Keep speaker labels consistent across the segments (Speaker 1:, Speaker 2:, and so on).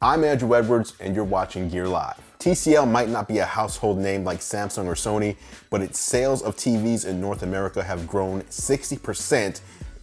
Speaker 1: I'm Andrew Edwards, and you're watching Gear Live. TCL might not be a household name like Samsung or Sony, but its sales of TVs in North America have grown 60%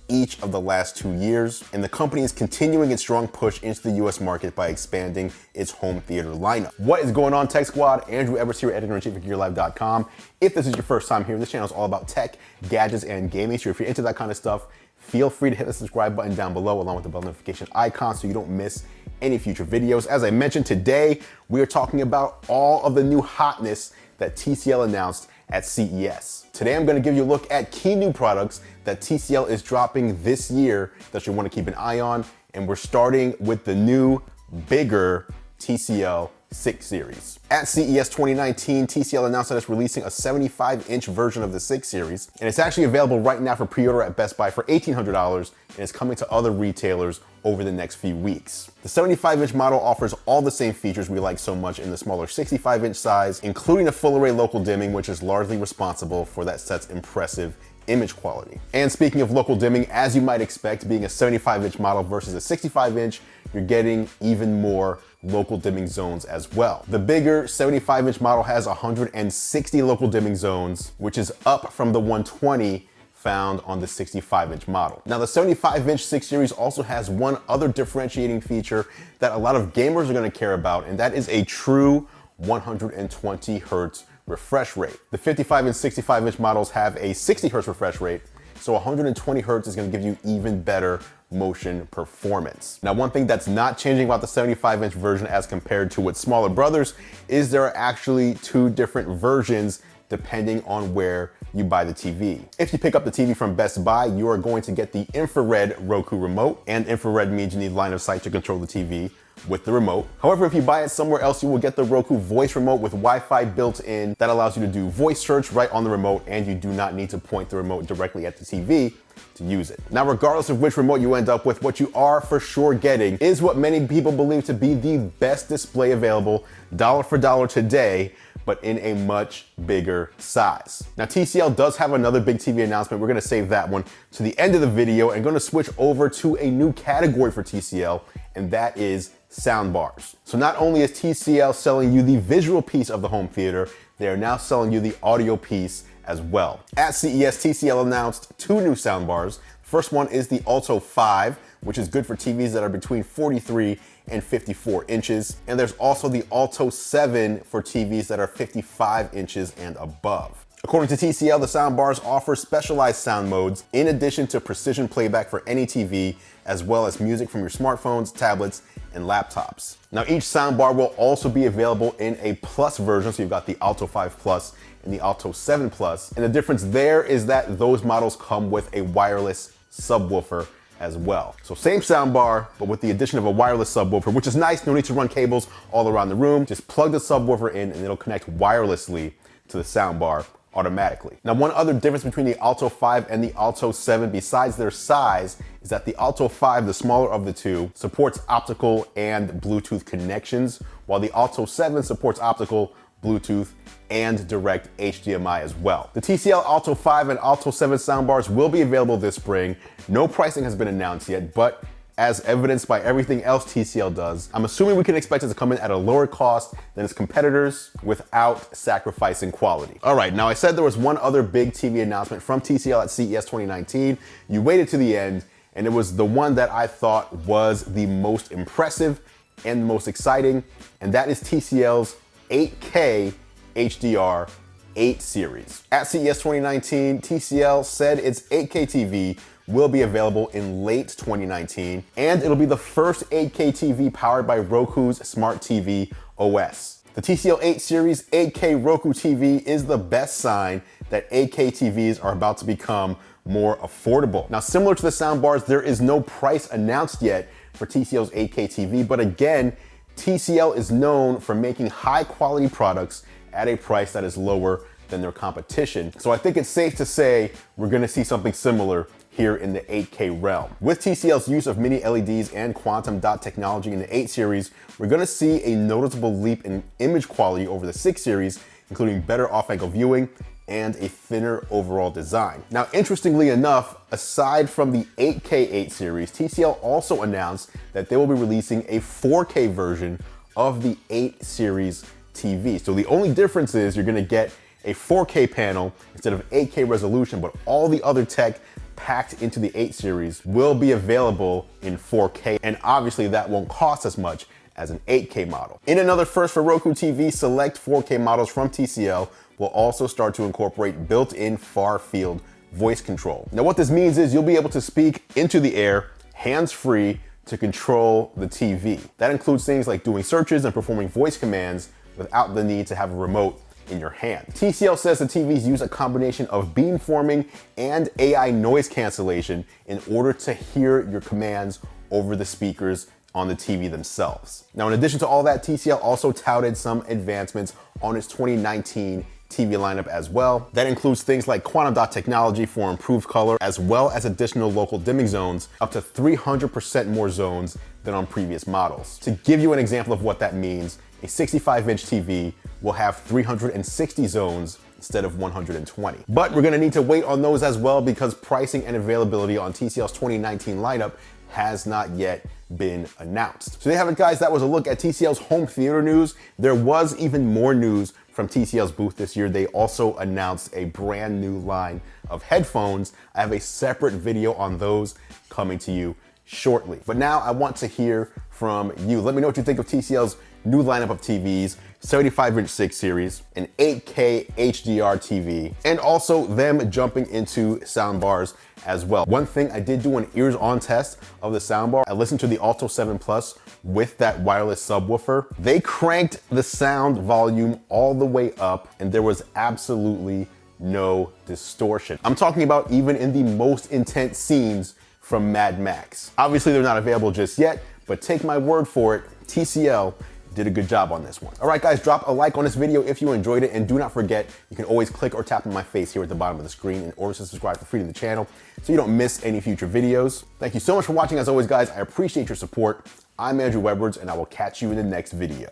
Speaker 1: each of the last 2 years, and the company is continuing its strong push into the US market by expanding its home theater lineup. What is going on, Tech Squad? Andrew Edwards here, editor-in-chief of GearLive.com. If this is your first time here, this channel is all about tech, gadgets, and gaming, so if you're into that kind of stuff, feel free to hit the subscribe button down below along with the bell notification icon so you don't miss any future videos. As I mentioned, today we are talking about all of the new hotness that TCL announced at CES. Today I'm going to give you a look at key new products that TCL is dropping this year that you want to keep an eye on, and we're starting with the new, bigger TCL 6 Series. At CES 2019, TCL announced that it's releasing a 75-inch version of the 6 Series, and it's actually available right now for pre-order at Best Buy for $1,800, and it's coming to other retailers over the next few weeks. The 75-inch model offers all the same features we like so much in the smaller 65-inch size, including a full array local dimming, which is largely responsible for that set's impressive image quality. And speaking of local dimming, as you might expect, being a 75-inch model versus a 65-inch, you're getting even more local dimming zones as well. The bigger 75-inch model has 160 local dimming zones, which is up from the 120 found on the 65-inch model. Now, the 75-inch 6 Series also has one other differentiating feature that a lot of gamers are going to care about, and that is a true 120 hertz refresh rate. The 55 and 65-inch models have a 60 hertz refresh rate, so 120 hertz is going to give you even better motion performance. Now, one thing that's not changing about the 75-inch version as compared to its smaller brothers is there are actually two different versions depending on where you buy the TV. If you pick up the TV from Best Buy, you are going to get the infrared Roku remote, and infrared means you need line of sight to control the TV with the remote. However, if you buy it somewhere else, you will get the Roku voice remote with Wi-Fi built in that allows you to do voice search right on the remote, and you do not need to point the remote directly at the TV to use it. Now, regardless of which remote you end up with, what you are for sure getting is what many people believe to be the best display available dollar for dollar today, but in a much bigger size. Now, TCL does have another big TV announcement. We're gonna save that one to the end of the video and gonna switch over to a new category for TCL, and that is soundbars. So not only is TCL selling you the visual piece of the home theater, they are now selling you the audio piece as well. At CES, TCL announced two new soundbars. First one is the Alto 5, which is good for TVs that are between 43 and 54 inches. And there's also the Alto 7 for TVs that are 55 inches and above. According to TCL, the soundbars offer specialized sound modes in addition to precision playback for any TV, as well as music from your smartphones, tablets, and laptops. Now, each soundbar will also be available in a Plus version, so you've got the Alto 5 Plus and the Alto 7 Plus. And the difference there is that those models come with a wireless subwoofer as well. So same soundbar, but with the addition of a wireless subwoofer, which is nice. No need to run cables all around the room. Just plug the subwoofer in and it'll connect wirelessly to the soundbar automatically. Now, one other difference between the Alto 5 and the Alto 7, besides their size, is that the Alto 5, the smaller of the two, supports optical and Bluetooth connections, while the Alto 7 supports optical, Bluetooth, and direct HDMI as well. The TCL Alto 5 and Alto 7 soundbars will be available this spring. No pricing has been announced yet, but as evidenced by everything else TCL does, I'm assuming we can expect it to come in at a lower cost than its competitors without sacrificing quality. All right, now I said there was one other big TV announcement from TCL at CES 2019. You waited to the end, and it was the one that I thought was the most impressive and the most exciting, and that is TCL's 8K HDR 8 Series. At CES 2019, TCL said its 8K TV will be available in late 2019, and it'll be the first 8K TV powered by Roku's Smart TV OS. The TCL 8 Series 8K Roku TV is the best sign that 8K TVs are about to become more affordable. Now, similar to the soundbars, there is no price announced yet for TCL's 8K TV, but again, TCL is known for making high quality products at a price that is lower than their competition. So I think it's safe to say we're gonna see something similar here in the 8K realm. With TCL's use of mini LEDs and quantum dot technology in the 8 Series, we're gonna see a noticeable leap in image quality over the 6 Series, including better off-angle viewing and a thinner overall design. Now, interestingly enough, aside from the 8K8 series, TCL also announced that they will be releasing a 4K version of the 8 series TV. So the only difference is you're gonna get a 4K panel instead of 8K resolution, but all the other tech packed into the 8 series will be available in 4K, and obviously that won't cost as much as an 8K model. In another first for Roku TV, select 4K models from TCL will also start to incorporate built-in far-field voice control. Now what this means is you'll be able to speak into the air, hands-free, to control the TV. That includes things like doing searches and performing voice commands without the need to have a remote in your hand. TCL says the TVs use a combination of beamforming and AI noise cancellation in order to hear your commands over the speakers on the TV themselves. Now, in addition to all that, TCL also touted some advancements on its 2019 TV lineup as well. That includes things like quantum dot technology for improved color, as well as additional local dimming zones, up to 300% more zones than on previous models. To give you an example of what that means, a 65-inch TV will have 360 zones instead of 120. But we're gonna need to wait on those as well because pricing and availability on TCL's 2019 lineup has not yet been announced. So there you have it, guys. That was a look at TCL's home theater news. There was even more news from TCL's booth this year. They also announced a brand new line of headphones. I have a separate video on those coming to you shortly. But now I want to hear from you. Let me know what you think of TCL's new lineup of TVs, 75-inch 6 series, an 8K HDR TV, and also them jumping into soundbars as well. One thing, I did do an ears-on test of the soundbar. I listened to the Alto 7 Plus with that wireless subwoofer. They cranked the sound volume all the way up, and there was absolutely no distortion. I'm talking about even in the most intense scenes from Mad Max. Obviously, they're not available just yet, but take my word for it, TCL did a good job on this one. All right, guys, drop a like on this video if you enjoyed it, and do not forget, you can always click or tap on my face here at the bottom of the screen in order to subscribe for free to the channel so you don't miss any future videos. Thank you so much for watching. As always, guys, I appreciate your support. I'm Andrew Edwards, and I will catch you in the next video.